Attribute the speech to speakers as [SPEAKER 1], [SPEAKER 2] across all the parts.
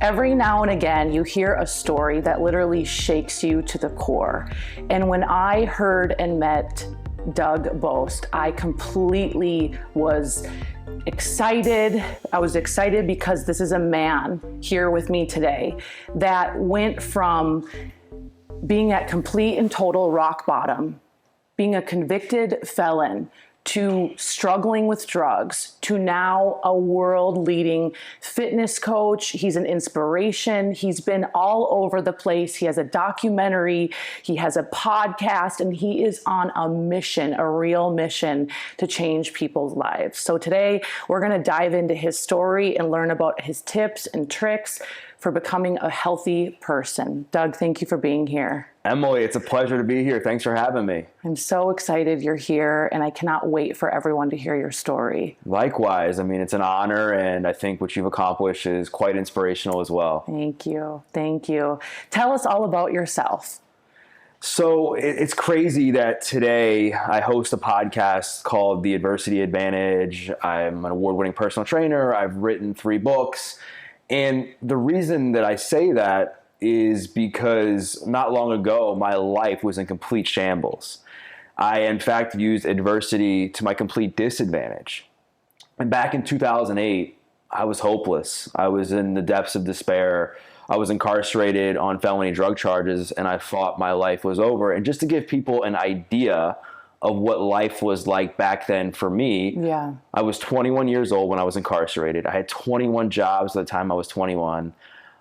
[SPEAKER 1] Every now and again, you hear a story that literally shakes you to the core. And when I heard and met Doug Bopst, I completely was excited. I was excited because this is a man here with me today that went from being at complete and total rock bottom, being a convicted felon, to struggling with drugs, to now a world-leading fitness coach. He's an inspiration. He's been all over the place. He has a documentary, he has a podcast, and he is on a mission, a real mission to change people's lives. So today we're gonna dive into his story and learn about his tips and tricks for becoming a healthy person. Doug, thank you for being here.
[SPEAKER 2] Emily, it's a pleasure to be here. Thanks for having me.
[SPEAKER 1] I'm so excited you're here, and I cannot wait for everyone to hear your story.
[SPEAKER 2] Likewise. I mean, it's an honor, and I think what you've accomplished is quite inspirational as well.
[SPEAKER 1] Thank you. Thank you. Tell us all about yourself.
[SPEAKER 2] So it's crazy that today I host a podcast called The Adversity Advantage. I'm an award-winning personal trainer. I've written 3 books. And the reason that I say that is because not long ago, my life was in complete shambles. I, in fact, used adversity to my complete disadvantage. And back in 2008, I was hopeless. I was in the depths of despair. I was incarcerated on felony drug charges, and I thought my life was over. And just to give people an idea of what life was like back then for me, I was 21 years old when I was incarcerated. I had 21 jobs at the time I was 21.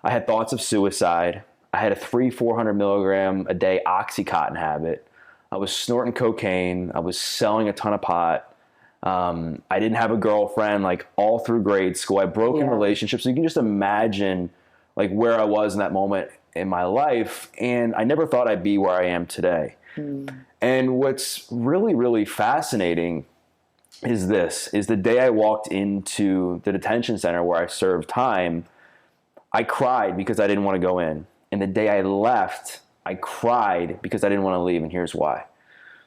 [SPEAKER 2] I had thoughts of suicide. I had a 400 milligram a day Oxycontin habit. I was snorting cocaine. I was selling a ton of pot. I didn't have a girlfriend like all through grade school. I broke in relationships. So you can just imagine like where I was in that moment in my life. And I never thought I'd be where I am today. And what's really, really fascinating is the day I walked into the detention center where I served time, I cried because I didn't want to go in. And the day I left, I cried because I didn't want to leave, and here's why.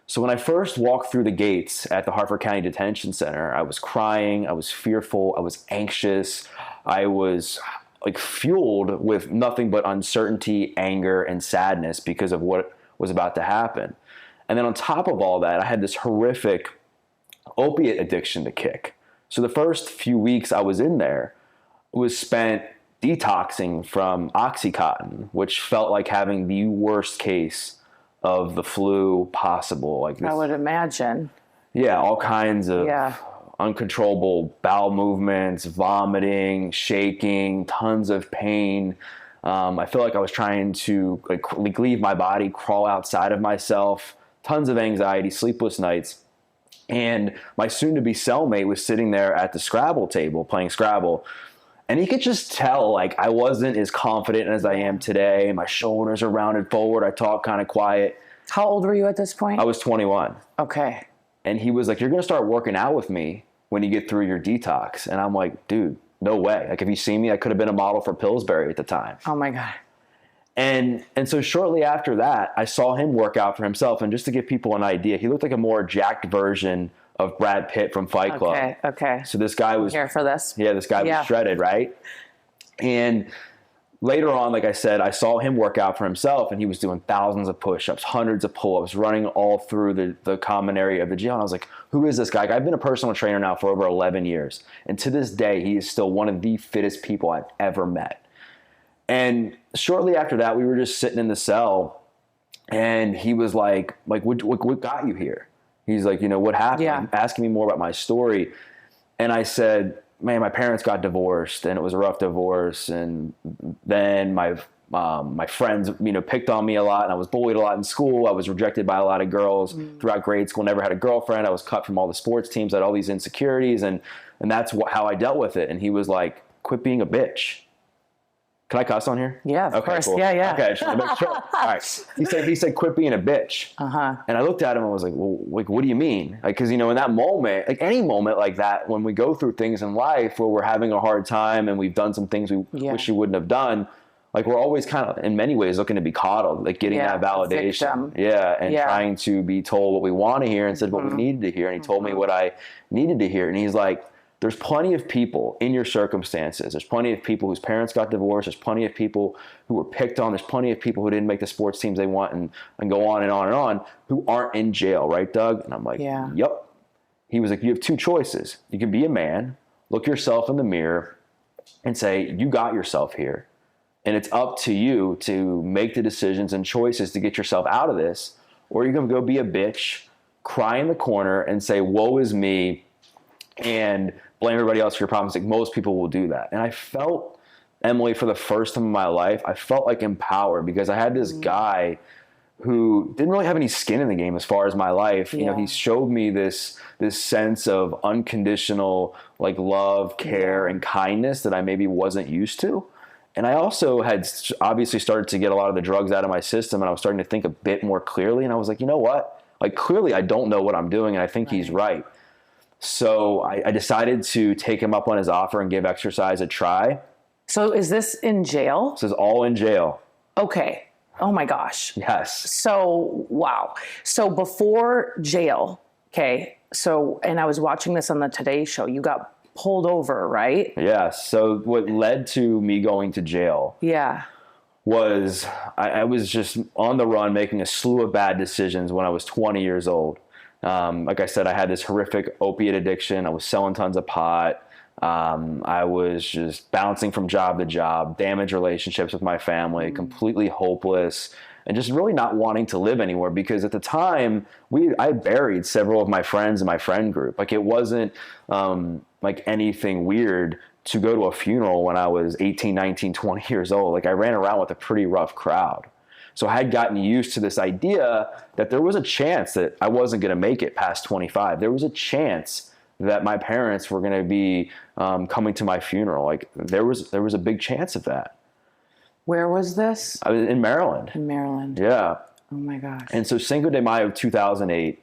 [SPEAKER 2] So when I first walked through the gates at the Harford County Detention Center, I was crying, I was fearful, I was anxious, I was like fueled with nothing but uncertainty, anger, and sadness because of what was about to happen. And then on top of all that, I had this horrific opiate addiction to kick. So the first few weeks I was in there was spent detoxing from Oxycontin, which felt like having the worst case of the flu possible. Like this,
[SPEAKER 1] I would imagine.
[SPEAKER 2] Yeah, all kinds of uncontrollable bowel movements, vomiting, shaking, tons of pain. I feel like I was trying to like leave my body, crawl outside of myself, tons of anxiety, sleepless nights. And my soon-to-be cellmate was sitting there at the Scrabble table playing Scrabble. And he could just tell, like, I wasn't as confident as I am today. My shoulders are rounded forward. I talk kind of quiet.
[SPEAKER 1] How old were you at this point?
[SPEAKER 2] I was 21.
[SPEAKER 1] Okay.
[SPEAKER 2] And he was like, you're going to start working out with me when you get through your detox. And I'm like, dude, no way. Like, if you see me, I could have been a model for Pillsbury at the time.
[SPEAKER 1] Oh, my God.
[SPEAKER 2] And so shortly after that, I saw him work out for himself. And just to give people an idea, he looked like a more jacked version of Brad Pitt from Fight Club.
[SPEAKER 1] Okay.
[SPEAKER 2] So this guy was
[SPEAKER 1] here for this.
[SPEAKER 2] Yeah, this guy was shredded, right? And later on, like I said, I saw him work out for himself, and he was doing thousands of push-ups, hundreds of pull-ups, running all through the common area of the jail. And I was like, who is this guy? I've been a personal trainer now for over 11 years. And to this day, he is still one of the fittest people I've ever met. And shortly after that, we were just sitting in the cell, and he was like, what got you here? He's like, what happened?
[SPEAKER 1] Yeah.
[SPEAKER 2] Asking me more about my story. And I said, man, my parents got divorced, and it was a rough divorce. And then my friends, picked on me a lot, and I was bullied a lot in school. I was rejected by a lot of girls throughout grade school, never had a girlfriend. I was cut from all the sports teams, I had all these insecurities, and that's how I dealt with it. And he was like, quit being a bitch. Can I cuss on here?
[SPEAKER 1] Yeah, of course.
[SPEAKER 2] Cool.
[SPEAKER 1] Yeah.
[SPEAKER 2] Okay, just to make sure. All right. He said, quit being a bitch. And I looked at him and was like, well, like, what do you mean? Like, because, in that moment, like any moment like that, when we go through things in life where we're having a hard time and we've done some things we wish we wouldn't have done, like we're always kind of, in many ways, looking to be coddled, like getting that validation. And trying to be told what we want to hear instead of what we needed to hear. And he told me what I needed to hear. And he's like, there's plenty of people in your circumstances. There's plenty of people whose parents got divorced. There's plenty of people who were picked on. There's plenty of people who didn't make the sports teams they want, and go on and on and on, who aren't in jail, right, Doug? And I'm like, yep. He was like, you have two choices. You can be a man, look yourself in the mirror, and say, you got yourself here. And it's up to you to make the decisions and choices to get yourself out of this. Or you can go be a bitch, cry in the corner, and say, woe is me, and blame everybody else for your problems. Like, most people will do that. And I felt, Emily, for the first time in my life, I felt like empowered, because I had this guy who didn't really have any skin in the game as far as my life. You know, he showed me this sense of unconditional, like, love, care, and kindness that I maybe wasn't used to. And I also had obviously started to get a lot of the drugs out of my system, and I was starting to think a bit more clearly. And I was like, you know what? Like, clearly I don't know what I'm doing, and I think he's right. So I decided to take him up on his offer and give exercise a try.
[SPEAKER 1] So is this in jail?
[SPEAKER 2] This is all in jail.
[SPEAKER 1] Okay. Oh my gosh.
[SPEAKER 2] Yes.
[SPEAKER 1] So, wow. So before jail, okay, so, and I was watching this on the Today Show, you got pulled over, right?
[SPEAKER 2] Yeah. So what led to me going to jail was I was just on the run, making a slew of bad decisions when I was 20 years old. Like I said, I had this horrific opiate addiction. I was selling tons of pot. I was just bouncing from job to job, damaged relationships with my family, completely hopeless, and just really not wanting to live anymore, because at the time I buried several of my friends in my friend group. Like, it wasn't like anything weird to go to a funeral when I was 18, 19, 20 years old. Like, I ran around with a pretty rough crowd. So I had gotten used to this idea that there was a chance that I wasn't going to make it past 25. There was a chance that my parents were going to be coming to my funeral. Like, there was a big chance of that.
[SPEAKER 1] Where was this?
[SPEAKER 2] I was in Maryland.
[SPEAKER 1] In Maryland.
[SPEAKER 2] Yeah.
[SPEAKER 1] Oh my gosh.
[SPEAKER 2] And so Cinco de Mayo of 2008,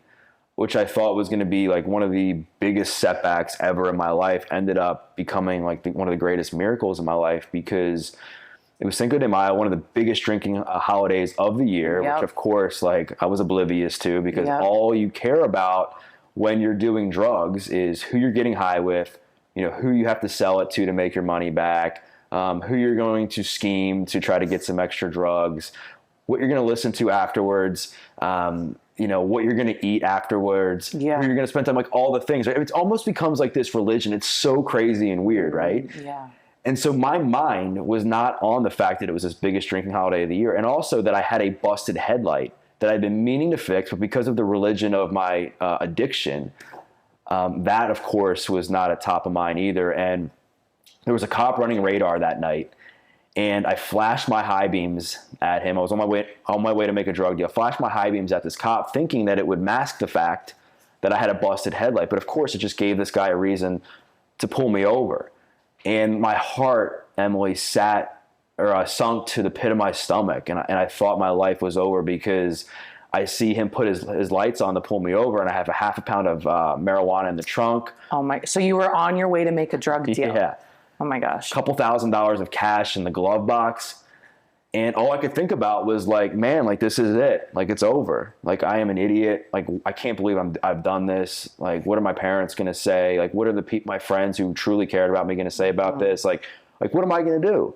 [SPEAKER 2] which I thought was going to be like one of the biggest setbacks ever in my life, ended up becoming like one of the greatest miracles in my life, because it was Cinco de Mayo, one of the biggest drinking holidays of the year, which of course, like, I was oblivious to, because all you care about when you're doing drugs is who you're getting high with, you know, who you have to sell it to make your money back, who you're going to scheme to try to get some extra drugs, what you're going to listen to afterwards, you know, what you're going to eat afterwards, who you're going to spend time, like, all the things. Right? It almost becomes like this religion. It's so crazy and weird, right?
[SPEAKER 1] Yeah.
[SPEAKER 2] And so my mind was not on the fact that it was this biggest drinking holiday of the year, and also that I had a busted headlight that I'd been meaning to fix, but because of the religion of my addiction, that, of course, was not at top of mind either. And there was a cop running radar that night, and I flashed my high beams at him. I was on my way to make a drug deal. Flashed my high beams at this cop, thinking that it would mask the fact that I had a busted headlight. But of course, it just gave this guy a reason to pull me over. And my heart, Emily, sunk to the pit of my stomach, and I thought my life was over, because I see him put his lights on to pull me over, and I have a half a pound of marijuana in the trunk.
[SPEAKER 1] Oh my! So you were on your way to make a drug deal?
[SPEAKER 2] Yeah.
[SPEAKER 1] Oh my gosh.
[SPEAKER 2] A couple $1,000s of cash in the glove box. And all I could think about was like, man, like, this is it. Like, it's over. Like, I am an idiot. Like, I can't believe I've done this. Like, what are my parents going to say? Like, what are my friends who truly cared about me going to say about this? Like, what am I going to do?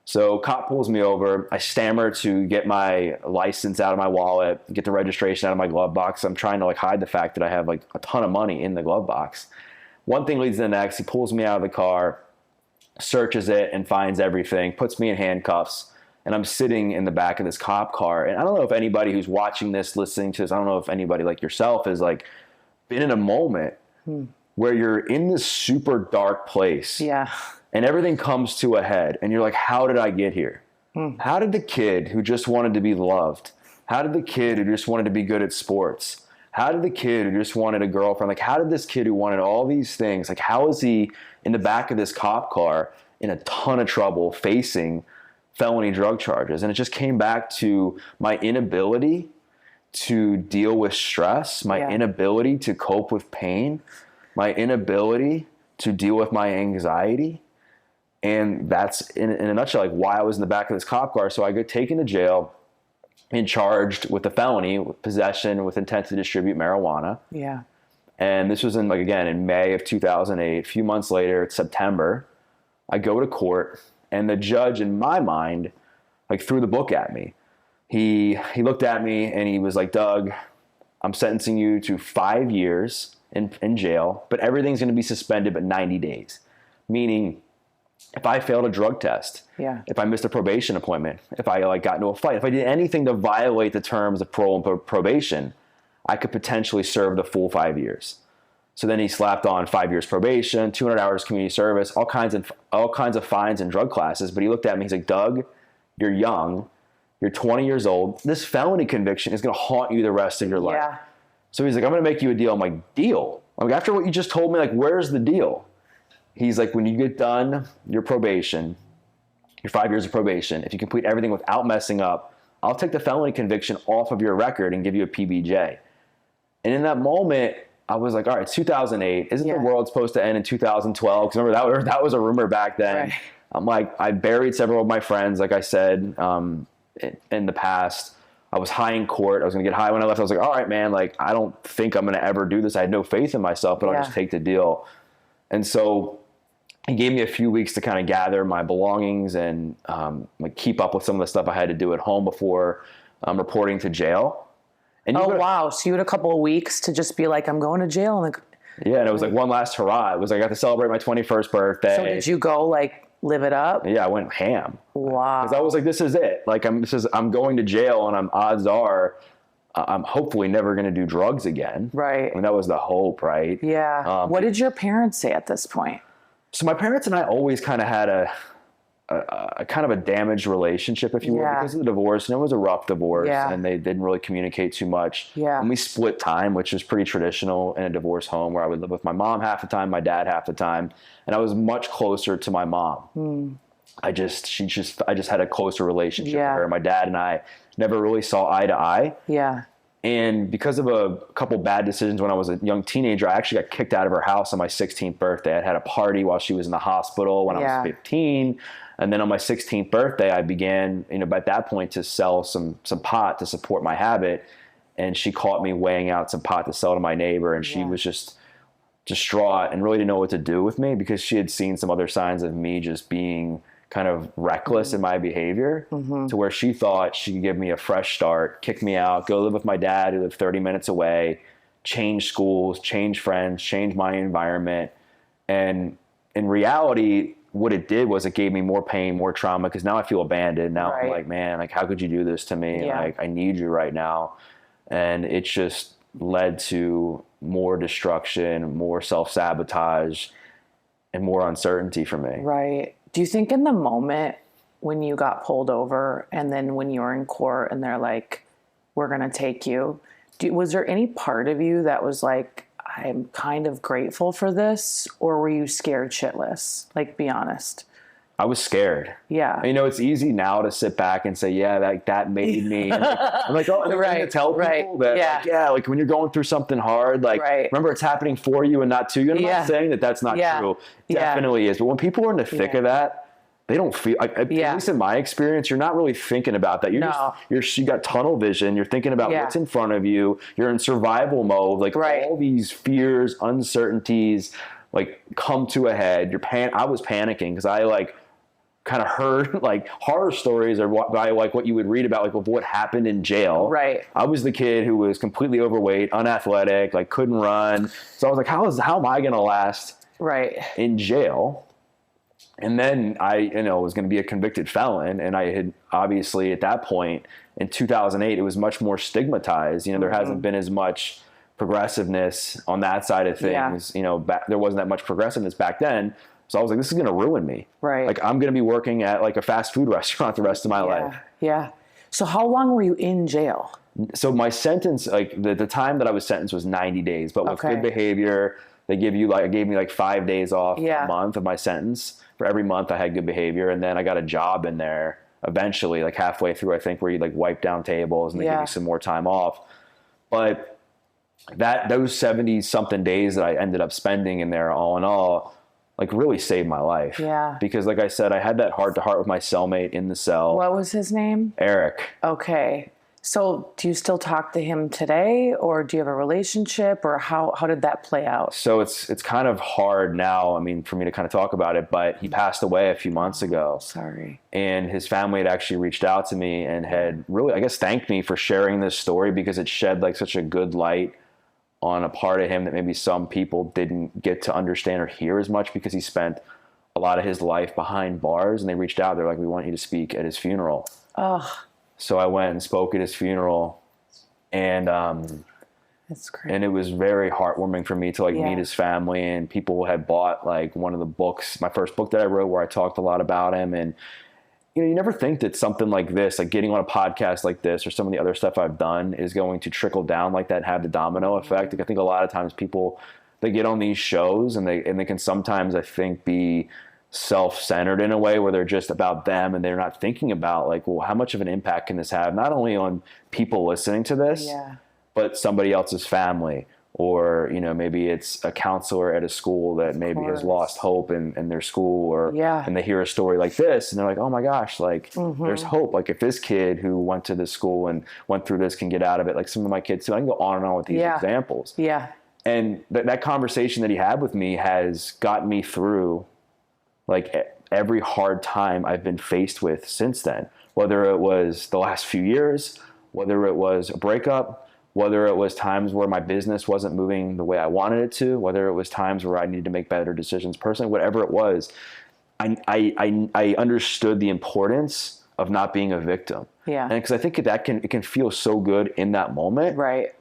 [SPEAKER 2] So cop pulls me over. I stammer to get my license out of my wallet, get the registration out of my glove box. I'm trying to, like, hide the fact that I have, like, a ton of money in the glove box. One thing leads to the next. He pulls me out of the car, searches it, and finds everything, puts me in handcuffs, and I'm sitting in the back of this cop car. And I don't know if anybody who's watching this, listening to this, I don't know if anybody like yourself has, like, been in a moment where you're in this super dark place.
[SPEAKER 1] Yeah.
[SPEAKER 2] And everything comes to a head, and you're like, how did I get here? How did the kid who just wanted to be loved? How did the kid who just wanted to be good at sports? How did the kid who just wanted a girlfriend? Like, how did this kid who wanted all these things, like, how is he in the back of this cop car in a ton of trouble facing felony drug charges? And it just came back to my inability to deal with stress, my inability to cope with pain, my inability to deal with my anxiety. And that's, in a nutshell, like, why I was in the back of this cop car. So I get taken to jail and charged with a felony, with possession with intent to distribute marijuana.
[SPEAKER 1] Yeah.
[SPEAKER 2] And this was in May of 2008. A few months later, it's September. I go to court, and the judge, in my mind, like threw the book at me. He looked at me and he was like, Doug, I'm sentencing you to 5 years in jail, but everything's going to be suspended but 90 days. Meaning, if I failed a drug test, if I missed a probation appointment, if I got into a fight, if I did anything to violate the terms of parole and probation, I could potentially serve the full 5 years. So then he slapped on 5 years probation, 200 hours community service, all kinds of fines and drug classes. But he looked at me, he's like, Doug, you're young, you're 20 years old. This felony conviction is going to haunt you the rest of your life. Yeah. So he's like, I'm going to make you a deal. I'm like, deal? I'm like, after what you just told me, where's the deal? He's like, when you get done your probation, your 5 years of probation, if you complete everything without messing up, I'll take the felony conviction off of your record and give you a PBJ. And in that moment, I was like, all right, it's 2008. Isn't the world supposed to end in 2012? Because remember, that was a rumor back then. Right. I'm like, I buried several of my friends, like I said, in the past. I was high in court. I was going to get high when I left. I was like, all right, man, I don't think I'm going to ever do this. I had no faith in myself, but I'll just take the deal. And so he gave me a few weeks to kind of gather my belongings and keep up with some of the stuff I had to do at home before reporting to jail. And
[SPEAKER 1] wow. So you had a couple of weeks to just be like, I'm going to jail. And
[SPEAKER 2] and it was one last hurrah. It was I got to celebrate my 21st birthday.
[SPEAKER 1] So did you go live it up?
[SPEAKER 2] Yeah, I went ham.
[SPEAKER 1] Wow.
[SPEAKER 2] Because I was like, this is it. I'm going to jail, and odds are I'm hopefully never going to do drugs again.
[SPEAKER 1] Right.
[SPEAKER 2] I mean, that was the hope, right?
[SPEAKER 1] Yeah. What did your parents say at this point?
[SPEAKER 2] So my parents and I always kind of had a kind of a damaged relationship, if you will, because of the divorce. And it was a rough divorce, and they didn't really communicate too much. Yeah. And we split time, which is pretty traditional in a divorce home, where I would live with my mom half the time, my dad half the time. And I was much closer to my mom. I just had a closer relationship with her. My dad and I never really saw eye to eye. Yeah. And because of a couple bad decisions when I was a young teenager, I actually got kicked out of her house on my 16th birthday. I had a party while she was in the hospital when I was 15. And then on my 16th birthday, I began, at that point, to sell some pot to support my habit. And she caught me weighing out some pot to sell to my neighbor. And she was just distraught and really didn't know what to do with me, because she had seen some other signs of me just being kind of reckless in my behavior, to where she thought she could give me a fresh start, kick me out, go live with my dad who lived 30 minutes away, change schools, change friends, change my environment. And in reality, what it did was it gave me more pain, more trauma, because now I feel abandoned. Now I'm like, man, how could you do this to me? Yeah. I need you right now. And it just led to more destruction, more self-sabotage, and more uncertainty for me.
[SPEAKER 1] Right. Do you think in the moment when you got pulled over and then when you were in court and they're like, we're going to take you, was there any part of you that was like, I'm kind of grateful for this? Or were you scared shitless? Be honest.
[SPEAKER 2] I was scared. Yeah. It's easy now to sit back and say, that made me. I'm like, oh, I'm going to tell people that, when you're going through something hard, remember, it's happening for you and not to you. And I'm not saying that that's not true. Definitely is. But when people are in the thick of that, they don't feel, at least in my experience, you're not really thinking about that. You got tunnel vision. You're thinking about what's in front of you. You're in survival mode. All these fears, uncertainties, come to a head. I was panicking because I kind of heard horror stories or what you would read about what happened in jail. Right. I was the kid who was completely overweight, unathletic, couldn't run. So I was like, how am I going to last in jail? And then I was going to be a convicted felon. And I had obviously at that point in 2008, it was much more stigmatized. There hasn't been as much progressiveness on that side of things. There wasn't that much progressiveness back then. So I was like, this is going to ruin me. Right. I'm going to be working at a fast food restaurant the rest of my life. Yeah.
[SPEAKER 1] So how long were you in jail?
[SPEAKER 2] So my sentence, the time that I was sentenced was 90 days, but with good behavior, they gave me 5 days off a month of my sentence. For every month I had good behavior. And then I got a job in there eventually, halfway through, I think, where you wipe down tables and they give you some more time off. But those 70 something days that I ended up spending in there, all in all, really saved my life. Yeah. Because like I said, I had that heart to heart with my cellmate in the cell.
[SPEAKER 1] What was his name?
[SPEAKER 2] Eric.
[SPEAKER 1] Okay. So do you still talk to him today, or do you have a relationship, or how did that play out?
[SPEAKER 2] So it's kind of hard now, I mean, for me to kind of talk about it, but he passed away a few months ago.
[SPEAKER 1] Sorry.
[SPEAKER 2] And his family had actually reached out to me and had really, I guess, thanked me for sharing this story, because it shed like such a good light on a part of him that maybe some people didn't get to understand or hear as much, because he spent a lot of his life behind bars. And they reached out, they're like, we want you to speak at his funeral.
[SPEAKER 1] Oh,
[SPEAKER 2] So I went and spoke at his funeral, and
[SPEAKER 1] that's great.
[SPEAKER 2] and it was very heartwarming for me to like
[SPEAKER 1] Yeah.
[SPEAKER 2] meet his family, and people had bought like one of the books, my first book that I wrote, where I talked a lot about him. And you know, you never think that something like this, like getting on a podcast like this, or some of the other stuff I've done, is going to trickle down like that and have the domino effect. Like, I think a lot of times people, they get on these shows and they can sometimes, I think, be self-centered in a way where they're just about them, and they're not thinking about like, well, how much of an impact can this have, not only on people listening to this,
[SPEAKER 1] Yeah.
[SPEAKER 2] but somebody else's family, or, you know, maybe it's a counselor at a school that maybe has lost hope in their school, or,
[SPEAKER 1] Yeah.
[SPEAKER 2] and they hear a story like this and they're like, oh my gosh, like there's hope. Like if this kid who went to this school and went through this can get out of it, like some of my kids too, I can go on and on with these
[SPEAKER 1] Yeah.
[SPEAKER 2] examples.
[SPEAKER 1] Yeah.
[SPEAKER 2] And that conversation that he had with me has gotten me through like every hard time I've been faced with since then, whether it was the last few years, whether it was a breakup, whether it was times where my business wasn't moving the way I wanted it to, whether it was times where I needed to make better decisions personally, whatever it was, I understood the importance of not being a victim.
[SPEAKER 1] Yeah.
[SPEAKER 2] And because I think it can feel so good in that moment,
[SPEAKER 1] Right.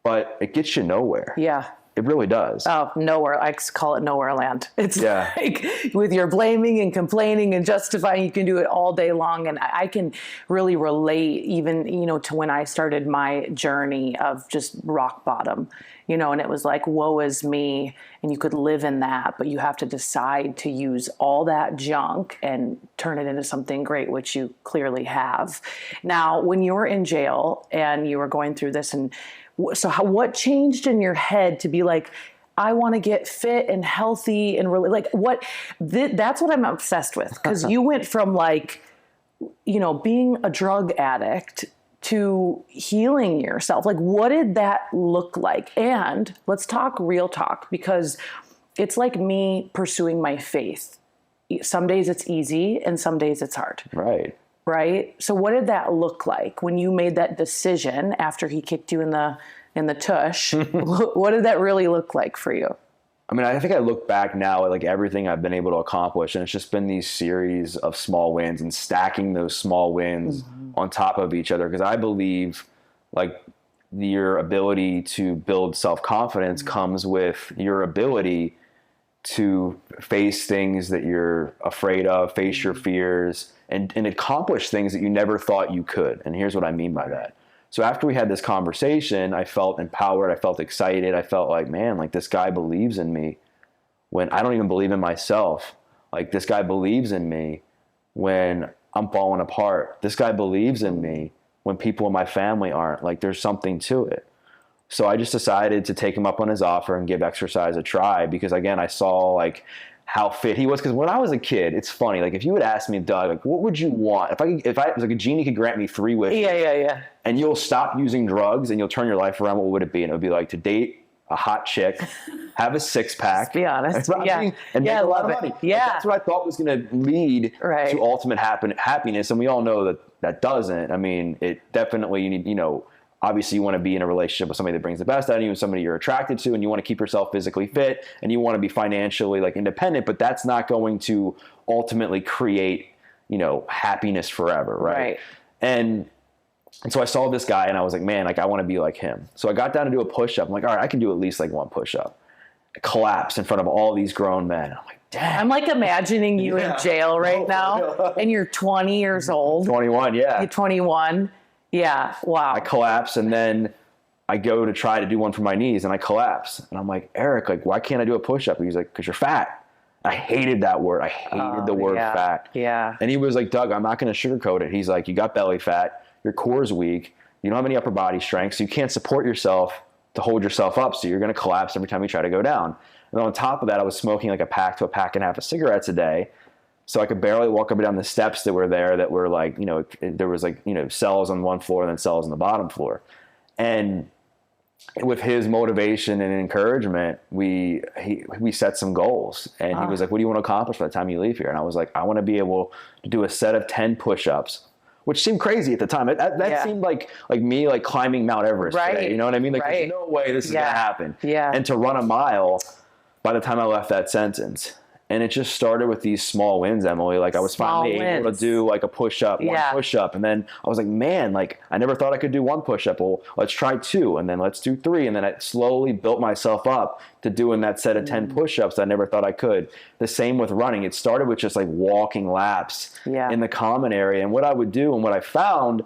[SPEAKER 2] but it gets you nowhere.
[SPEAKER 1] Yeah.
[SPEAKER 2] It really does.
[SPEAKER 1] Oh, nowhere. I call it nowhere land. It's
[SPEAKER 2] Yeah.
[SPEAKER 1] like with your blaming and complaining and justifying, you can do it all day long. And I can really relate even, you know, to when I started my journey of just rock bottom, you know, and it was like, woe is me. And you could live in that, but you have to decide to use all that junk and turn it into something great, which you clearly have. Now, when you were in jail and you were going through this, and so what changed in your head to be like, I want to get fit and healthy and really like that's what I'm obsessed with. Because you went from like, you know, being a drug addict to healing yourself. Like, what did that look like? And let's talk real talk, because it's like me pursuing my faith. Some days it's easy and some days it's hard.
[SPEAKER 2] Right.
[SPEAKER 1] Right? So what did that look like when you made that decision after he kicked you in the tush? What did that really look like for you?
[SPEAKER 2] I mean, I think I look back now at like everything I've been able to accomplish, and it's just been these series of small wins and stacking those small wins on top of each other. Because I believe like your ability to build self-confidence comes with your ability to face things that you're afraid of, face your fears, and accomplish things that you never thought you could. And here's what I mean by that. So after we had this conversation, I felt empowered. I felt excited. I felt like, man, like this guy believes in me when I don't even believe in myself. Like this guy believes in me when I'm falling apart. This guy believes in me when people in my family aren't. Like there's something to it. So I just decided to take him up on his offer and give exercise a try, because again, I saw like how fit he was. Because when I was a kid, it's funny. Like if you would ask me, Doug, like what would you want? If I was like a genie could grant me 3 wishes.
[SPEAKER 1] Yeah.
[SPEAKER 2] And you'll stop using drugs and you'll turn your life around, what would it be? And it would be like to date a hot chick, have a 6-pack.
[SPEAKER 1] Be honest.
[SPEAKER 2] And make a lot of money.
[SPEAKER 1] Yeah.
[SPEAKER 2] Like, that's what I thought was going to lead
[SPEAKER 1] Right.
[SPEAKER 2] to ultimate happiness. And we all know that doesn't. I mean, it definitely, you need, you know, obviously you want to be in a relationship with somebody that brings the best out of you and somebody you're attracted to, and you want to keep yourself physically fit and you want to be financially like independent, but that's not going to ultimately create, you know, happiness forever. Right. And so I saw this guy and I was like, man, like I want to be like him. So I got down to do a push-up. I'm like, all right, I can do at least like 1 push-up. I collapsed in front of all these grown men. I'm like, damn.
[SPEAKER 1] I'm like imagining you in jail right now, and you're 20 years old.
[SPEAKER 2] 21, yeah.
[SPEAKER 1] You're 21. Yeah. Wow.
[SPEAKER 2] I collapse, and then I go to try to do one for my knees and I collapse. And I'm like, Eric, like, why can't I do a push-up? And he's like, because you're fat. I hated that word. I hated the word fat.
[SPEAKER 1] Yeah.
[SPEAKER 2] And he was like, Doug, I'm not going to sugarcoat it. He's like, you got belly fat. Your core is weak. You don't have any upper body strength. So you can't support yourself to hold yourself up. So you're going to collapse every time you try to go down. And on top of that, I was smoking like a pack to a pack and a half of cigarettes a day. So I could barely walk up and down the steps that were there that were like, there was like, cells on one floor and then cells on the bottom floor. And with his motivation and encouragement, we set some goals, and he was like, what do you want to accomplish by the time you leave here? And I was like, I want to be able to do a set of 10 push-ups, which seemed crazy at the time. That seemed like me, like climbing Mount Everest today, you know what I mean? Like, there's no way this is going to happen. Yeah. And to run a mile by the time I left that sentence. And it just started with these small wins, Emily. Like I was finally able to do like a push-up, one push-up. And then I was like, man, like I never thought I could do one push-up. Well, let's try 2, and then let's do 3. And then I slowly built myself up to doing that set of 10 push-ups I never thought I could. The same with running. It started with just like walking laps in the common area. And what I would do and what I found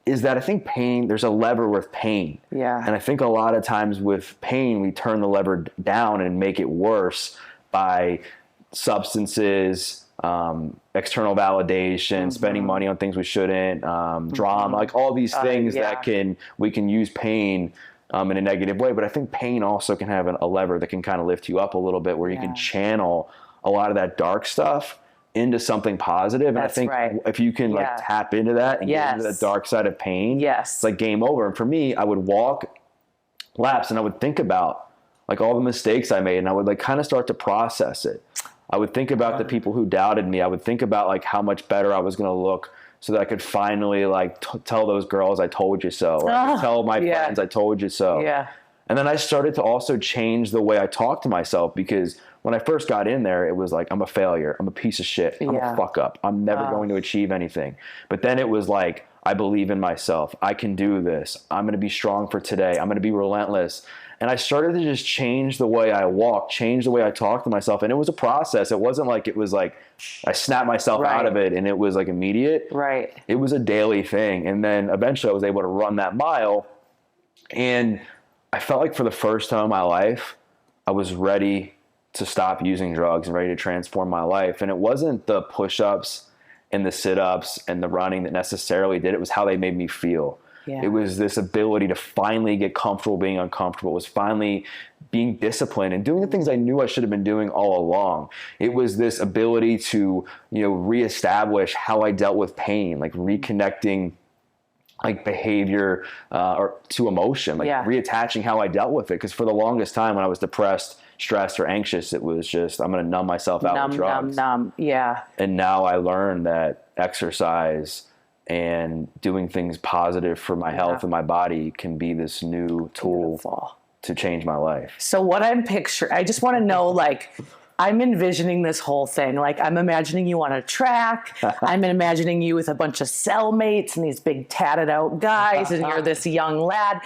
[SPEAKER 2] is that I think pain, there's a lever with pain. Yeah. And I think a lot of times with pain, we turn the lever down and make it worse by substances, external validation, spending money on things we shouldn't, drama, like all these things that we can use pain in a negative way. But I think pain also can have a lever that can kind of lift you up a little bit, where you can channel a lot of that dark stuff into something positive. And I think if you can like tap into that and get into the dark side of pain, it's like game over. And for me, I would walk laps and I would think about like all the mistakes I made, and I would like kind of start to process it. I would think about the people who doubted me. I would think about like how much better I was going to look, so that I could finally like tell those girls I told you so, or I could tell my friends I told you so. Yeah. And then I started to also change the way I talk to myself, because when I first got in there, it was like, I'm a failure. I'm a piece of shit. I'm a fuck up. I'm never going to achieve anything. But then it was like, I believe in myself. I can do this. I'm going to be strong for today. I'm going to be relentless. And I started to just change the way I walk, change the way I talk to myself. And it was a process. It wasn't like it was like I snapped myself out of it and it was like immediate. Right. It was a daily thing. And then eventually I was able to run that mile. And I felt like for the first time in my life, I was ready to stop using drugs and ready to transform my life. And it wasn't the push-ups and the sit-ups and the running that necessarily did it. It was how they made me feel. Yeah. It was this ability to finally get comfortable being uncomfortable. It was finally being disciplined and doing the things I knew I should have been doing all along. It was this ability to, reestablish how I dealt with pain, like reconnecting like behavior or to emotion, like reattaching how I dealt with it. Because for the longest time when I was depressed, stressed, or anxious, it was just, I'm going to numb myself out with drugs. Yeah. And now I learned that exercise and doing things positive for my health and my body can be this new tool to change my life.
[SPEAKER 1] So what I'm picturing, I just want to know, like, I'm envisioning this whole thing. Like, I'm imagining you on a track. I'm imagining you with a bunch of cellmates and these big tatted out guys, and you're this young lad.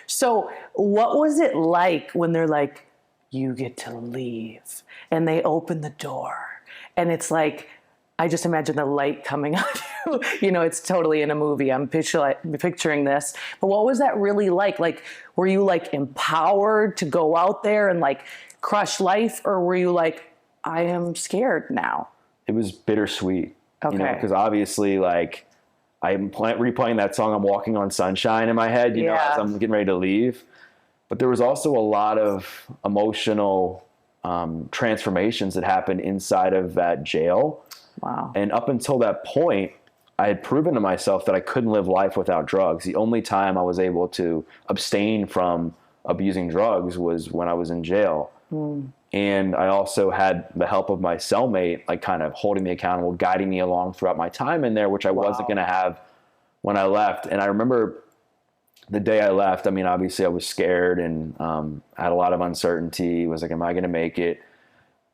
[SPEAKER 1] So what was it like when they're like, you get to leave, and they open the door, and it's like, I just imagine the light coming on you. It's totally in a movie. I'm picturing this. But what was that really like? Like, were you like empowered to go out there and like crush life? Or were you like, I am scared now?
[SPEAKER 2] It was bittersweet. Okay. Because obviously like I'm replaying that song, I'm Walking on Sunshine in my head, as I'm getting ready to leave. But there was also a lot of emotional transformations that happened inside of that jail. Wow. And up until that point, I had proven to myself that I couldn't live life without drugs. The only time I was able to abstain from abusing drugs was when I was in jail. Mm. And I also had the help of my cellmate, like kind of holding me accountable, guiding me along throughout my time in there, which I wasn't going to have when I left. And I remember the day I left, I mean, obviously I was scared and had a lot of uncertainty. Was like, am I going to make it?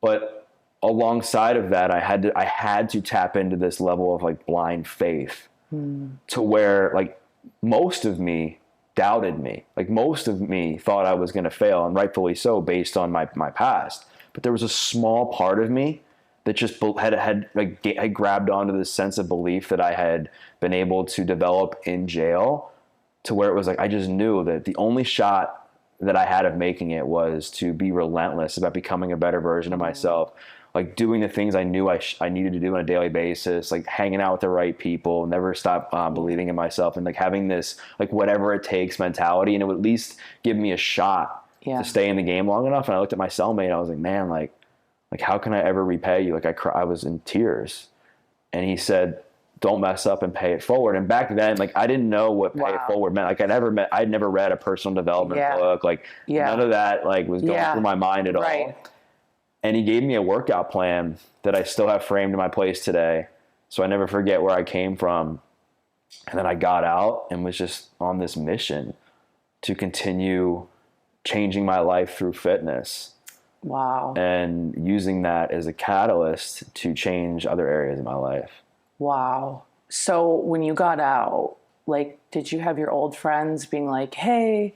[SPEAKER 2] But alongside of that, I had to tap into this level of like blind faith to where like most of me doubted me. Like most of me thought I was going to fail, and rightfully so based on my past. But there was a small part of me that just had grabbed onto this sense of belief that I had been able to develop in jail, to where it was like, I just knew that the only shot that I had of making it was to be relentless about becoming a better version of myself. Like doing the things I knew I needed to do on a daily basis, like hanging out with the right people, never stop believing in myself, and like having this like whatever it takes mentality, and it would at least give me a shot to stay in the game long enough. And I looked at my cellmate, I was like, man, like Like, how can I ever repay you? Like I was in tears. And he said, don't mess up and pay it forward. And back then, like, I didn't know what pay it forward meant. Like I'd never read a personal development book. Like none of that like was going through my mind at all. And he gave me a workout plan that I still have framed in my place today. So I never forget where I came from. And then I got out and was just on this mission to continue changing my life through fitness.
[SPEAKER 1] Wow.
[SPEAKER 2] And using that as a catalyst to change other areas of my life.
[SPEAKER 1] Wow. So when you got out, like, did you have your old friends being like, hey,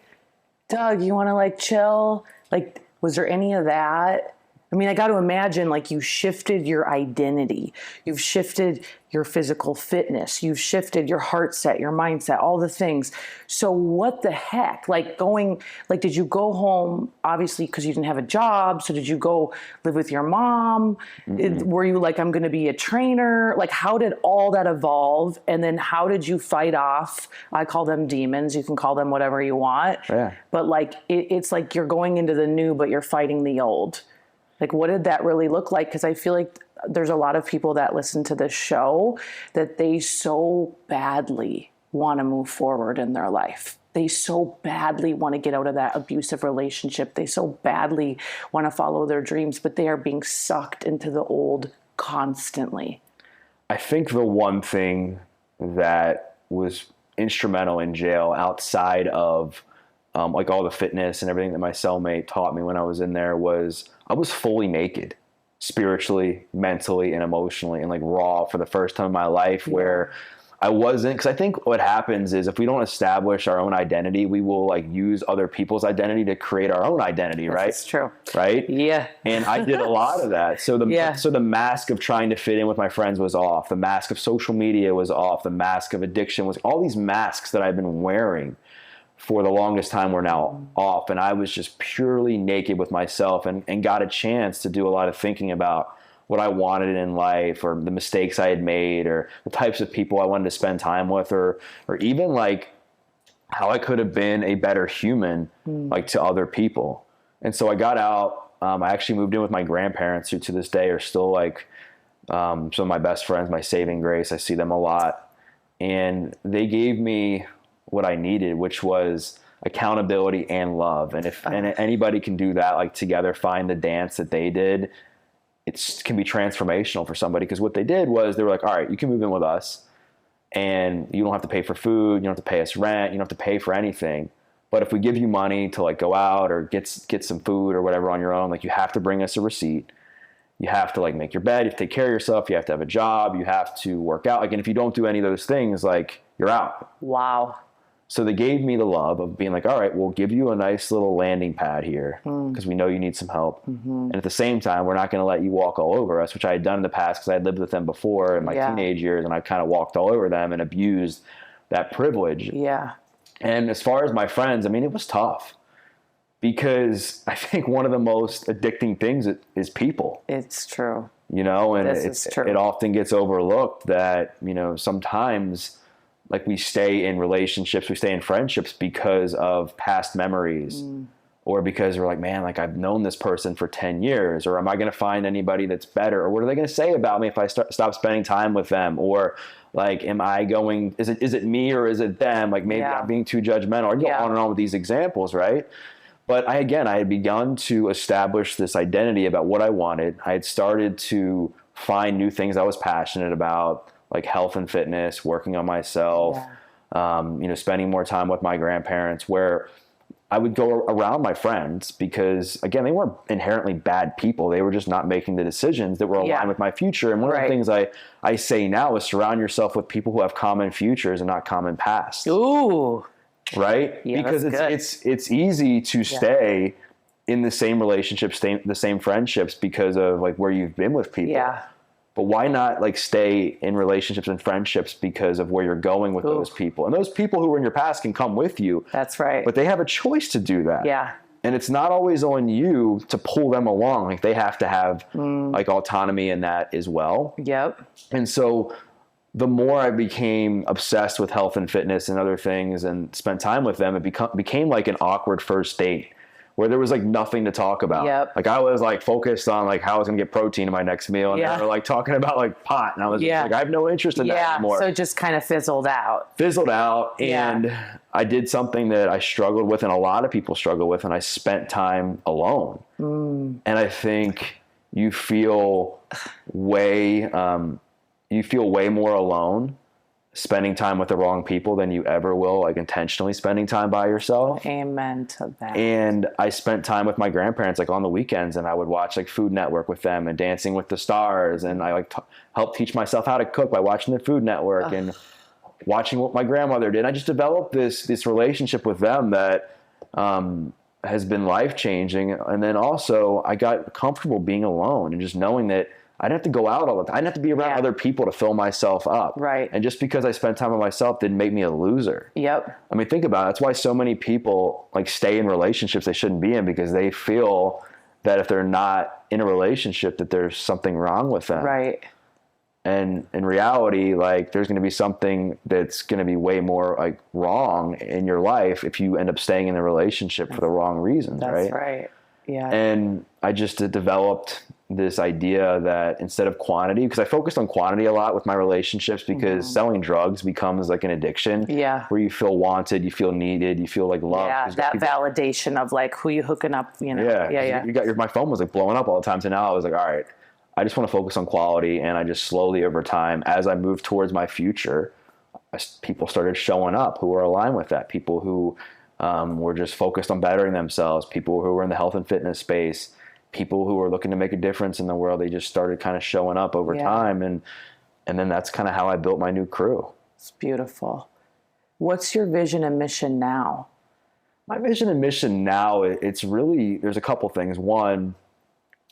[SPEAKER 1] Doug, you want to like chill? Like, was there any of that? I mean, I got to imagine like you shifted your identity. You've shifted your physical fitness. You've shifted your heart set, your mindset, all the things. So what the heck? Like did you go home, obviously, because you didn't have a job? So did you go live with your mom? Were you like, I'm going to be a trainer? Like, how did all that evolve? And then how did you fight off? I call them demons. You can call them whatever you want.
[SPEAKER 2] Yeah.
[SPEAKER 1] But like, it's like you're going into the new, but you're fighting the old. Like, what did that really look like? Because I feel like there's a lot of people that listen to this show that they so badly want to move forward in their life. They so badly want to get out of that abusive relationship. They so badly want to follow their dreams, but they are being sucked into the old constantly.
[SPEAKER 2] I think the one thing that was instrumental in jail outside of like all the fitness and everything that my cellmate taught me when I was in there was I was fully naked, spiritually, mentally, and emotionally, and like raw for the first time in my life where I wasn't, because I think what happens is if we don't establish our own identity, we will like use other people's identity to create our own identity, right?
[SPEAKER 1] That's true.
[SPEAKER 2] Right?
[SPEAKER 1] Yeah.
[SPEAKER 2] And I did a lot of that. So the mask of trying to fit in with my friends was off. The mask of social media was off. The mask of addiction was, all these masks that I've been wearing for the longest time were now off. And I was just purely naked with myself and got a chance to do a lot of thinking about what I wanted in life, or the mistakes I had made, or the types of people I wanted to spend time with, or even like how I could have been a better human, like to other people. And so I got out. I actually moved in with my grandparents, who to this day are still like some of my best friends, my saving grace. I see them a lot. And they gave me what I needed, which was accountability and love. And if anybody can do that, like together, find the dance that they did, it can be transformational for somebody. Because what they did was they were like, all right, you can move in with us and you don't have to pay for food. You don't have to pay us rent. You don't have to pay for anything. But if we give you money to like go out or get some food or whatever on your own, like you have to bring us a receipt. You have to like make your bed. You have to take care of yourself. You have to have a job. You have to work out. Like, and if you don't do any of those things, like you're out.
[SPEAKER 1] Wow.
[SPEAKER 2] So they gave me the love of being like, all right, we'll give you a nice little landing pad here because we know you need some help. And at the same time, we're not going to let you walk all over us, which I had done in the past because I had lived with them before in my teenage years, and I kind of walked all over them and abused that privilege.
[SPEAKER 1] Yeah.
[SPEAKER 2] And as far as my friends, I mean, it was tough because I think one of the most addicting things is people.
[SPEAKER 1] It's true.
[SPEAKER 2] You know, and
[SPEAKER 1] true.
[SPEAKER 2] It often gets overlooked that, you know, sometimes like we stay in relationships, we stay in friendships because of past memories or because we're like, man, like I've known this person for 10 years, or am I going to find anybody that's better? Or what are they going to say about me if I stop spending time with them? Or like, is it me or is it them? Like maybe I'm being too judgmental. I go on and on with these examples, right? But I had begun to establish this identity about what I wanted. I had started to find new things I was passionate about, like health and fitness, working on myself, spending more time with my grandparents, where I would go around my friends because, again, they weren't inherently bad people. They were just not making the decisions that were aligned with my future. And one of the things I say now is surround yourself with people who have common futures and not common pasts.
[SPEAKER 1] Ooh.
[SPEAKER 2] Right?
[SPEAKER 1] Yeah,
[SPEAKER 2] because it's easy to stay in the same relationships, the same friendships because of like where you've been with people. Yeah. But why not like stay in relationships and friendships because of where you're going with those people? And those people who were in your past can come with you.
[SPEAKER 1] That's right.
[SPEAKER 2] But they have a choice to do that.
[SPEAKER 1] Yeah.
[SPEAKER 2] And it's not always on you to pull them along. Like they have to have like autonomy in that as well.
[SPEAKER 1] Yep.
[SPEAKER 2] And so the more I became obsessed with health and fitness and other things and spent time with them, it became like an awkward first date where there was like nothing to talk about.
[SPEAKER 1] Yep.
[SPEAKER 2] Like I was like focused on like how I was gonna get protein in my next meal, and they were like talking about like pot, and I was like, I have no interest in that anymore.
[SPEAKER 1] So it just kind of fizzled out.
[SPEAKER 2] And I did something that I struggled with, and a lot of people struggle with, and I spent time alone. And I think you feel way more alone spending time with the wrong people than you ever will like intentionally spending time by yourself.
[SPEAKER 1] Amen to that.
[SPEAKER 2] And I spent time with my grandparents like on the weekends, and I would watch like Food Network with them and Dancing with the Stars, and I like helped teach myself how to cook by watching the Food Network and watching what my grandmother did. I just developed this relationship with them that has been life-changing. And then also I got comfortable being alone and just knowing that I didn't have to go out all the time. I didn't have to be around other people to fill myself up.
[SPEAKER 1] Right.
[SPEAKER 2] And just because I spent time with myself didn't make me a loser.
[SPEAKER 1] Yep.
[SPEAKER 2] I mean, think about it. That's why so many people like stay in relationships they shouldn't be in, because they feel that if they're not in a relationship that there's something wrong with them.
[SPEAKER 1] Right.
[SPEAKER 2] And in reality, like there's going to be something that's going to be way more like wrong in your life if you end up staying in the relationship for the wrong reasons.
[SPEAKER 1] That's right. Yeah.
[SPEAKER 2] And I just developed this idea that instead of quantity, because I focused on quantity a lot with my relationships, because selling drugs becomes like an addiction.
[SPEAKER 1] Yeah.
[SPEAKER 2] Where you feel wanted, you feel needed, you feel like loved.
[SPEAKER 1] Yeah, that validation of like who you hooking up, you know.
[SPEAKER 2] Yeah. You got my phone was like blowing up all the time. So now I was like, all right, I just want to focus on quality. And I just slowly over time, as I moved towards my future, people started showing up who were aligned with that. People who were just focused on bettering themselves, people who were in the health and fitness space, people who were looking to make a difference in the world. They just started kind of showing up over time. And then that's kind of how I built my new crew.
[SPEAKER 1] It's beautiful. What's your vision and mission now?
[SPEAKER 2] My vision and mission now, it's really, there's a couple things. One,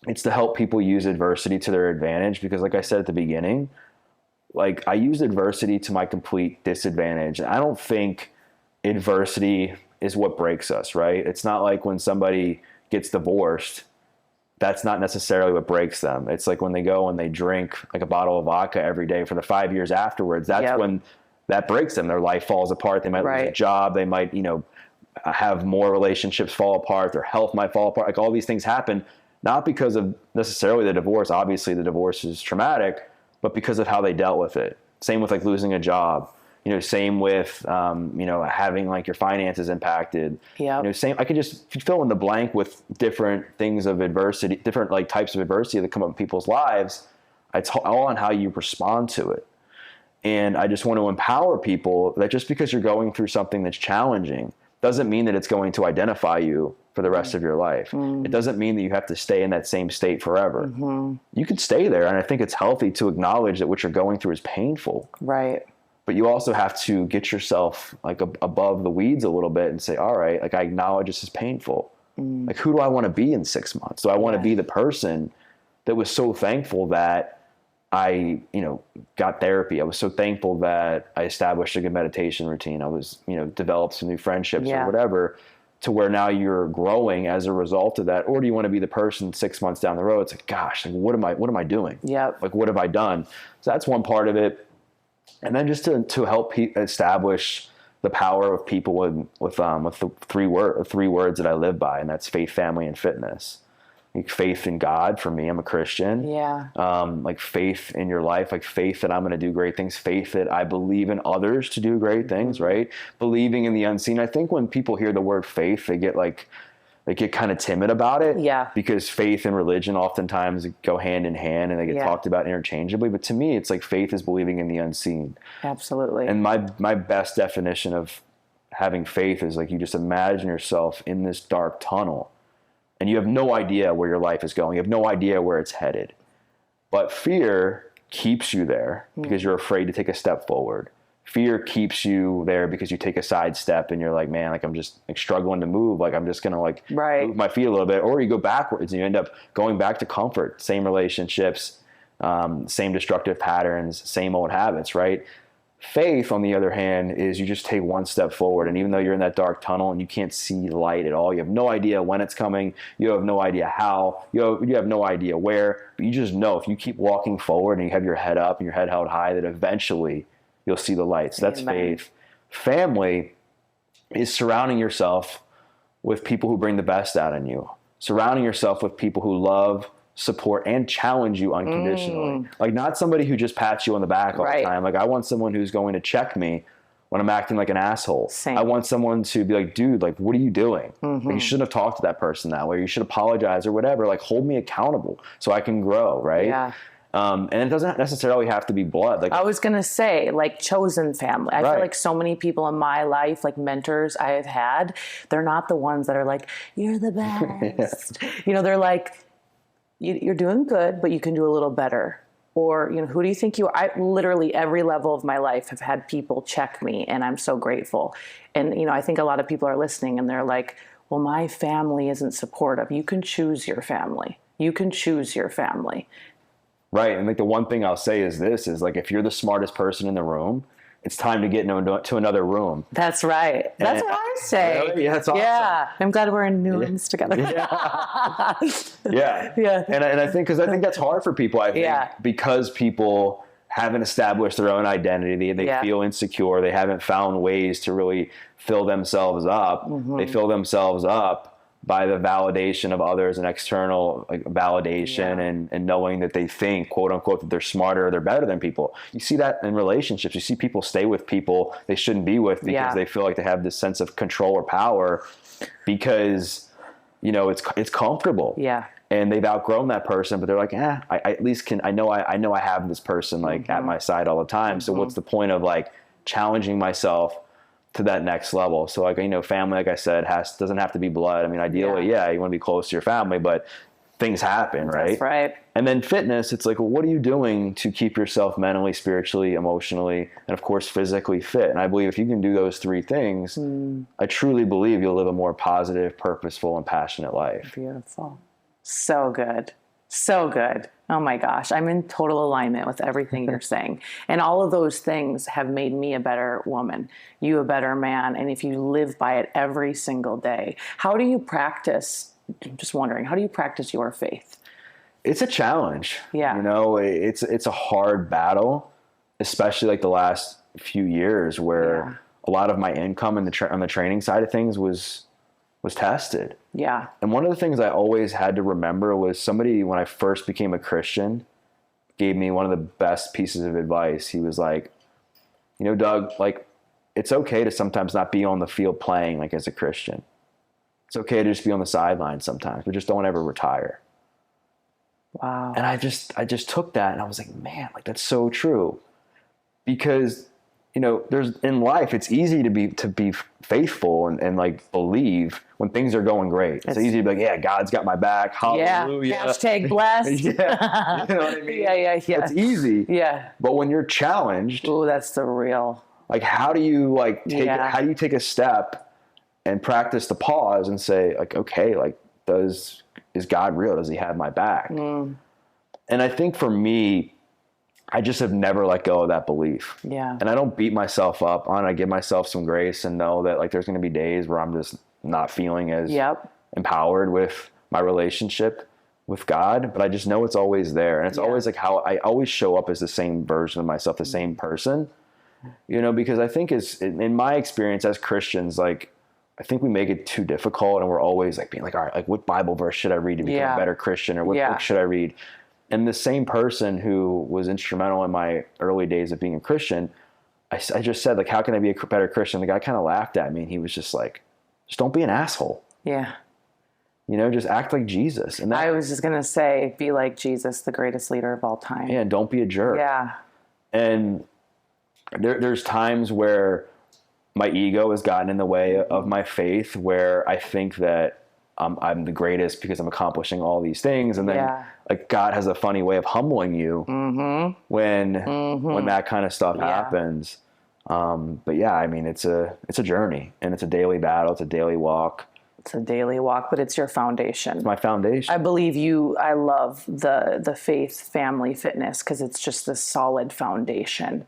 [SPEAKER 2] it's to help people use adversity to their advantage, because like I said at the beginning, like I used adversity to my complete disadvantage. I don't think adversity is what breaks us, right? It's not like when somebody gets divorced, that's not necessarily what breaks them. It's like when they go and they drink like a bottle of vodka every day for the 5 years afterwards, that's when that breaks them. Their life falls apart. They might lose a job. They might, have more relationships fall apart. Their health might fall apart. Like all these things happen, not because of necessarily the divorce. Obviously the divorce is traumatic, but because of how they dealt with it. Same with like losing a job. Same with, having like your finances impacted. Same, I could just fill in the blank with different things of adversity, different like types of adversity that come up in people's lives. It's all on how you respond to it. And I just want to empower people that just because you're going through something that's challenging doesn't mean that it's going to identify you for the rest of your life. It doesn't mean that you have to stay in that same state forever. You could stay there. And I think it's healthy to acknowledge that what you're going through is painful.
[SPEAKER 1] Right.
[SPEAKER 2] But you also have to get yourself like above the weeds a little bit and say, all right, like I acknowledge this is painful. Like who do I want to be in 6 months? Do I want to be the person that was so thankful that I, got therapy? I was so thankful that I established a good meditation routine. I was, developed some new friendships or whatever, to where now you're growing as a result of that. Or do you want to be the person 6 months down the road? It's like, gosh, like what am I doing? Like, what have I done? So that's one part of it. And then just to help establish the power of people with the three words that I live by, and that's faith, family, and fitness. Like faith in God, for me, I'm a Christian. Like faith in your life, like faith that I'm going to do great things, faith that I believe in others to do great things, right? Believing in the unseen. I think when people hear the word faith, they get kind of timid about it. Because faith and religion oftentimes go hand in hand and they get talked about interchangeably. But to me, it's like faith is believing in the unseen.
[SPEAKER 1] Absolutely.
[SPEAKER 2] And my best definition of having faith is like you just imagine yourself in this dark tunnel and you have no idea where your life is going. You have no idea where it's headed. But fear keeps you there because you're afraid to take a step forward. Fear keeps you there because you take a side step and you're like, man, like I'm just like struggling to move. Like I'm just going to like move my feet a little bit, or you go backwards and you end up going back to comfort, same relationships, same destructive patterns, same old habits, right? Faith, on the other hand, is you just take one step forward. And even though you're in that dark tunnel and you can't see light at all, you have no idea when it's coming. You have no idea how, you have no idea where, but you just know if you keep walking forward and you have your head up and your head held high, that eventually you'll see the light. So that's faith. Family is surrounding yourself with people who bring the best out in you. Surrounding yourself with people who love, support, and challenge you unconditionally. Like, not somebody who just pats you on the back all the time. Like, I want someone who's going to check me when I'm acting like an asshole.
[SPEAKER 1] Same.
[SPEAKER 2] I want someone to be like, dude, like, what are you doing? Like, you shouldn't have talked to that person that way. You should apologize or whatever. Like, hold me accountable so I can grow, right?
[SPEAKER 1] Yeah.
[SPEAKER 2] And it doesn't necessarily have to be blood. Like,
[SPEAKER 1] I was going to say, like, chosen family. I feel like so many people in my life, like mentors I have had, they're not the ones that are like, you're the best. You know, they're like, you're doing good, but you can do a little better. Or, you know, who do you think you are? I literally every level of my life have had people check me, and I'm so grateful. And, you know, I think a lot of people are listening and they're like, well, my family isn't supportive. You can choose your family. You can choose your family.
[SPEAKER 2] Right. And like, the one thing I'll say is this, is like, if you're the smartest person in the room, it's time to get to another room.
[SPEAKER 1] That's right. That's what I say.
[SPEAKER 2] Really? Yeah, that's awesome.
[SPEAKER 1] Yeah. I'm glad we're in new rooms together.
[SPEAKER 2] Yeah. And I think, because I think that's hard for people. I think because people haven't established their own identity, they feel insecure. They haven't found ways to really fill themselves up. They fill themselves up by the validation of others and external validation and knowing that they think, quote unquote, that they're smarter or they're better than people. You see that in relationships. You see people stay with people they shouldn't be with because they feel like they have this sense of control or power because, you know, it's comfortable. Yeah. And they've outgrown that person, but they're like, I at least I know I have this person like at my side all the time. So what's the point of like challenging myself to that next level? So like, you know, family, like I said, doesn't have to be blood. I mean, ideally, you want to be close to your family, but things happen, right? That's right. And then fitness, it's like, well, what are you doing to keep yourself mentally, spiritually, emotionally, and of course, physically fit? And I believe if you can do those three things, I truly believe you'll live a more positive, purposeful, and passionate life.
[SPEAKER 1] Beautiful. So good. So good. Oh my gosh. I'm in total alignment with everything you're saying. And all of those things have made me a better woman, you a better man. And if you live by it every single day, how do you practice? I'm just wondering, how do you practice your faith?
[SPEAKER 2] It's a challenge.
[SPEAKER 1] Yeah.
[SPEAKER 2] You know, it's a hard battle, especially like the last few years where a lot of my income on the training side of things was tested. Yeah. And one of the things I always had to remember was somebody, when I first became a Christian, gave me one of the best pieces of advice. He was like, you know, Doug, like, it's okay to sometimes not be on the field playing like as a Christian. It's okay to just be on the sidelines sometimes, but just don't ever retire. Wow. And I just took that and I was like, man, like, that's so true. Because, you know, there's in life, it's easy to be faithful and like believe when things are going great. It's easy to be like, yeah, God's got my back. Hallelujah.
[SPEAKER 1] Yeah. Hashtag blessed.
[SPEAKER 2] Yeah. You know what I mean?
[SPEAKER 1] Yeah.
[SPEAKER 2] It's easy. Yeah. But when you're challenged,
[SPEAKER 1] oh, that's the real.
[SPEAKER 2] Like, how do you like take it? How do you take a step and practice the pause and say, like, okay, like, is God real? Does he have my back? And I think for me, I just have never let go of that belief. Yeah. And I don't beat myself up on it. I give myself some grace and know that like there's going to be days where I'm just not feeling as empowered with my relationship with God, but I just know it's always there. And it's always like how I always show up as the same version of myself, the same person, you know, because I think in my experience as Christians, like, I think we make it too difficult and we're always like being like, all right, like, what Bible verse should I read to become a better Christian, or what book should I read? And the same person who was instrumental in my early days of being a Christian, I just said, like, how can I be a better Christian? The guy kind of laughed at me and he was just like, just don't be an asshole. Yeah. You know, just act like Jesus. And I was just going to say, be like Jesus, the greatest leader of all time. Yeah, and don't be a jerk. Yeah. And there's times where my ego has gotten in the way of my faith, where I think that I'm the greatest because I'm accomplishing all these things. And then like God has a funny way of humbling you when that kind of stuff happens. But yeah, I mean, it's a journey and it's a daily battle. It's a daily walk. It's a daily walk, but it's your foundation. It's my foundation. I believe I love the faith, family, fitness, because it's just this solid foundation.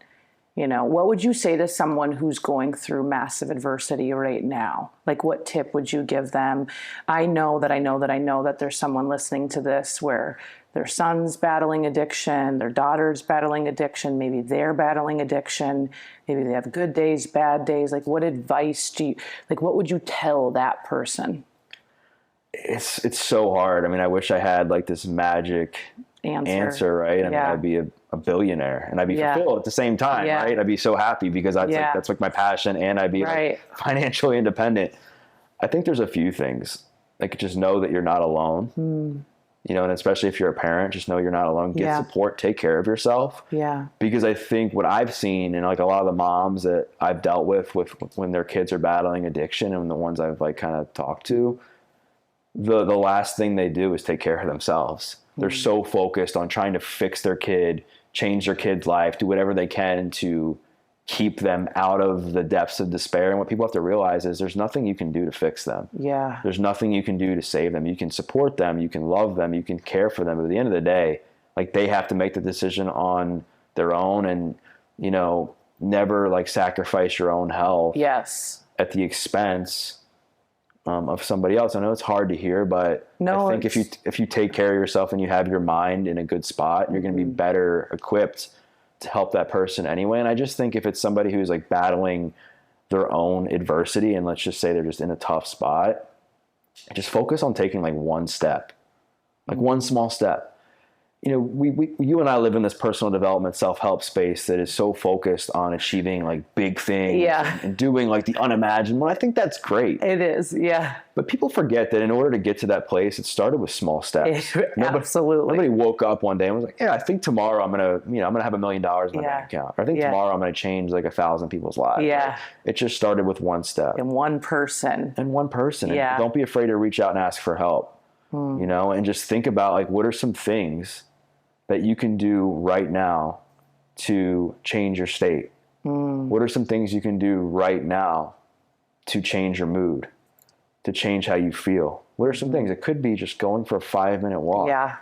[SPEAKER 2] You know, what would you say to someone who's going through massive adversity right now? Like, what tip would you give them? I know that there's someone listening to this where
[SPEAKER 1] their son's battling addiction, their daughter's battling addiction, maybe they're battling addiction, maybe they have good days, bad days. Like, what advice what would you tell that person?
[SPEAKER 2] It's so hard. I mean, I wish I had like this magic answer, right? I mean, I'd be a billionaire and I'd be fulfilled at the same time, right? I'd be so happy because that's like my passion, and I'd be like financially independent. I think there's a few things. Like, just know that you're not alone. You know, and especially if you're a parent, just know you're not alone. Get support, take care of yourself. Yeah. Because I think what I've seen, and like a lot of the moms that I've dealt with when their kids are battling addiction, and the ones I've like kind of talked to, the last thing they do is take care of themselves. They're so focused on trying to fix their kid, change their kid's life, do whatever they can to keep them out of the depths of despair. And what people have to realize is there's nothing you can do to fix them. Yeah. There's nothing you can do to save them. You can support them, you can love them, you can care for them. But at the end of the day, like, they have to make the decision on their own, and, you know, never like sacrifice your own health at the expense of somebody else. I know it's hard to hear, but I think if you take care of yourself and you have your mind in a good spot, you're going to be better equipped to help that person anyway. And I just think if it's somebody who's like battling their own adversity, and let's just say they're just in a tough spot, just focus on taking like one step, like one small step. You know, you and I live in this personal development, self-help space that is so focused on achieving like big things and doing like the unimaginable. I think that's great.
[SPEAKER 1] It is. Yeah. But
[SPEAKER 2] people forget that in order to get to that place, it started with small steps.
[SPEAKER 1] Absolutely.
[SPEAKER 2] Nobody woke up one day and was like, I think tomorrow I'm going to have $1 million in my bank account. Or I think tomorrow I'm going to change like 1,000 people's lives. Yeah. Right? It just started with one step.
[SPEAKER 1] And one person.
[SPEAKER 2] And don't be afraid to reach out and ask for help, you know, and just think about like, what are some things that you can do right now to change your state? What are some things you can do right now to change your mood, to change how you feel? What are some things? It could be just going for a 5-minute walk. Yeah.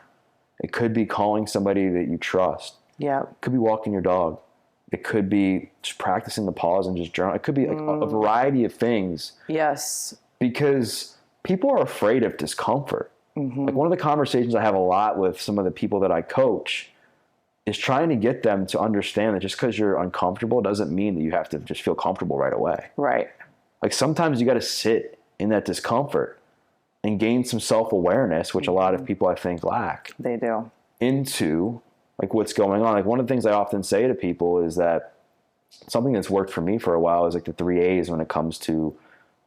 [SPEAKER 2] It could be calling somebody that you trust. Yeah. It could be walking your dog. It could be just practicing the pause and just journal. It could be like a variety of things. Yes. Because people are afraid of discomfort. Like, one of the conversations I have a lot with some of the people that I coach is trying to get them to understand that just because you're uncomfortable doesn't mean that you have to just feel comfortable right away. Right. Like, sometimes you got to sit in that discomfort and gain some self-awareness, which a lot of people I think lack. They do. Into like what's going on. Like, one of the things I often say to people is that something that's worked for me for a while is like the 3 A's when it comes to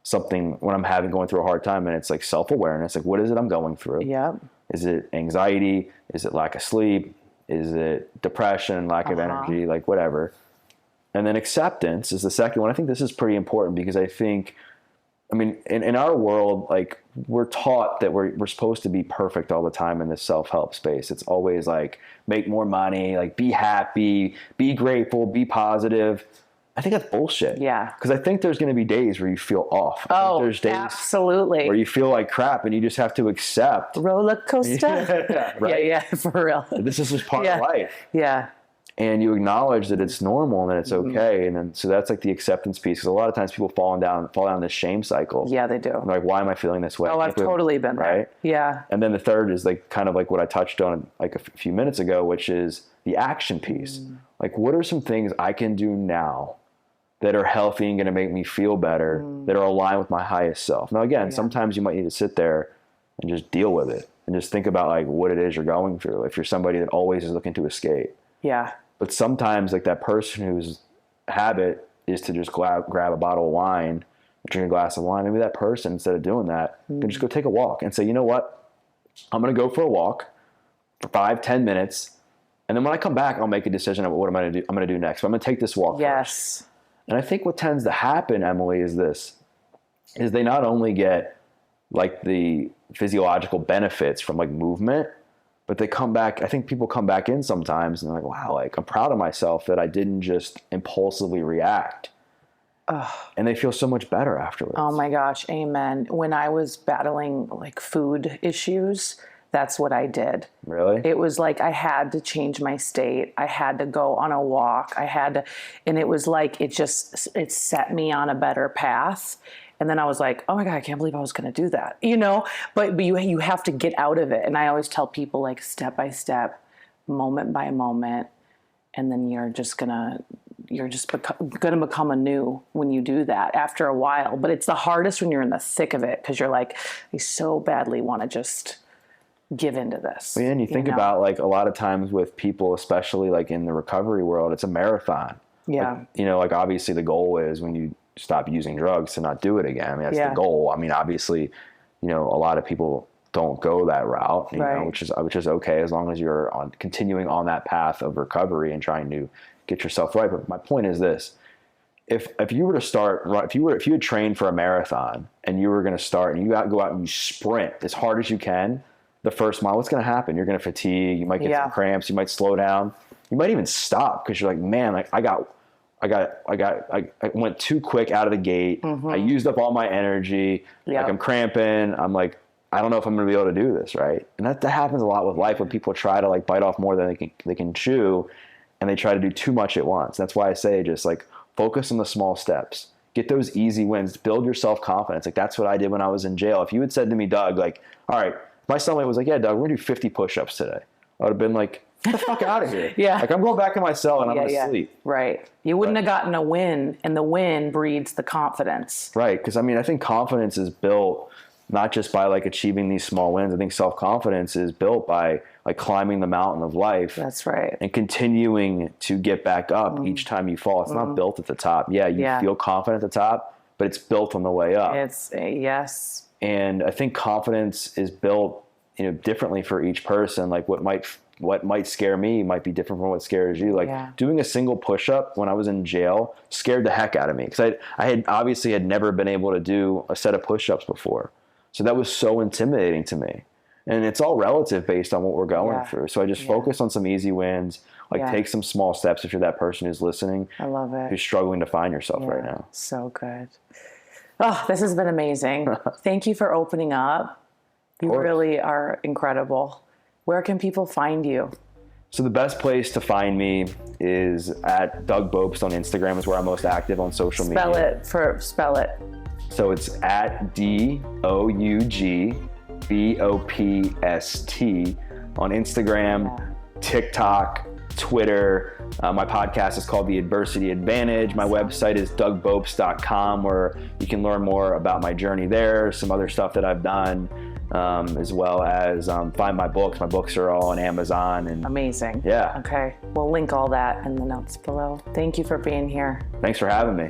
[SPEAKER 2] something when I'm going through a hard time, and it's like self-awareness. Like, what is it I'm going through? Yeah. Is it anxiety? Is it lack of sleep? Is it depression, lack of energy, like whatever? And then acceptance is the second one. I think this is pretty important because I think, I mean, in our world, like, we're taught that we're supposed to be perfect all the time in this self-help space. It's always like, make more money, like, be happy, be grateful, be positive. I think that's bullshit. Yeah. Because I think there's going to be days where you feel off. I think there's days absolutely where you feel like crap, and you just have to accept. Roller coaster. Right? Yeah, for real. This is just part of life. Yeah. And you acknowledge that it's normal and that it's okay. And then, so that's like the acceptance piece. Because a lot of times people fall down this shame cycle. Yeah, they do. And they're like, why am I feeling this way? Oh, I've totally been there. Right? Yeah. And then the third is like kind of like what I touched on like a few minutes ago, which is the action piece. Like, what are some things I can do now that are healthy and going to make me feel better, that are aligned with my highest self? Now, again, sometimes you might need to sit there and just deal with it and just think about like what it is you're going through. If you're somebody that always is looking to escape. Yeah. But sometimes like that person whose habit is to just grab a bottle of wine, drink a glass of wine, maybe that person, instead of doing that, can just go take a walk and say, you know what? I'm going to go for a walk for 5-10 minutes. And then when I come back, I'll make a decision about what I'm going to do next. But I'm going to take this walk first. And I think what tends to happen, Emily, is they not only get like the physiological benefits from like movement, but they come back. I think people come back in sometimes and they're like, wow, like, I'm proud of myself that I didn't just impulsively react. And they feel so much better afterwards. Oh my gosh. Amen. When I was battling like food issues,
[SPEAKER 1] that's what I did.
[SPEAKER 2] Really?
[SPEAKER 1] It was like I had to change my state. I had to go on a walk. And it was like it set me on a better path. And then I was like, oh my God, I can't believe I was going to do that, but you have to get out of it. And I always tell people, like, step by step, moment by moment. And then you're just going to become anew when you do that after a while. But it's the hardest when you're in the thick of it, because you're like, I so badly want to just give into this.
[SPEAKER 2] Yeah, and you think about, like, a lot of times with people, especially like in the recovery world, it's a marathon.
[SPEAKER 1] Yeah.
[SPEAKER 2] Like, like obviously the goal is when you stop using drugs to not do it again. I mean, that's the goal. I mean, obviously, a lot of people don't go that route, which is okay, as long as you're continuing on that path of recovery and trying to get yourself right. But my point is this: if you were to start, if you had trained for a marathon and you were going to start and you go out and you sprint as hard as you can, the first mile, what's going to happen? You're going to fatigue. You might get some cramps. You might slow down. You might even stop because you're like, man, like I went too quick out of the gate. I used up all my energy. Like, I'm cramping. I'm like, I don't know if I'm going to be able to do this, right? And that happens a lot with life when people try to, like, bite off more than they can chew, and they try to do too much at once. That's why I say just, like, focus on the small steps. Get those easy wins. Build your self-confidence. Like, that's what I did when I was in jail. If you had said to me, Doug, like, all right, my cellmate was like, yeah, Doug, we're going to do 50 push-ups today, I would have been like, get the fuck out of here. Like, I'm going back in my cell and I'm going to sleep.
[SPEAKER 1] Right. You wouldn't have gotten a win, and the win breeds the confidence.
[SPEAKER 2] Right. Because, I mean, I think confidence is built not just by, like, achieving these small wins. I think self-confidence is built by, like, climbing the mountain of life.
[SPEAKER 1] That's right.
[SPEAKER 2] And continuing to get back up each time you fall. It's not built at the top. Yeah, you feel confident at the top, but it's built on the way up.
[SPEAKER 1] Yes.
[SPEAKER 2] And I think confidence is built, differently for each person. Like, what might scare me might be different from what scares you. Like, doing a single push-up when I was in jail scared the heck out of me, because I had obviously never been able to do a set of push-ups before. So that was so intimidating to me. And it's all relative based on what we're going through. So I just focus on some easy wins, take some small steps if you're that person who's listening.
[SPEAKER 1] I love it.
[SPEAKER 2] Who's struggling to find yourself right now.
[SPEAKER 1] So good. Oh, this has been amazing. Thank you for opening up. You really are incredible. Where can people find you?
[SPEAKER 2] So the best place to find me is at Doug Bopst on Instagram, is where I'm most active on social media.
[SPEAKER 1] Spell it.
[SPEAKER 2] So it's at DougBopst on Instagram, TikTok, Twitter. My podcast is called The Adversity Advantage. My website is DougBopst.com, where you can learn more about my journey there, some other stuff that I've done, as well as find my books. My books are all on Amazon. And
[SPEAKER 1] amazing.
[SPEAKER 2] Yeah.
[SPEAKER 1] Okay. We'll link all that in the notes below. Thank you for being here.
[SPEAKER 2] Thanks for having me.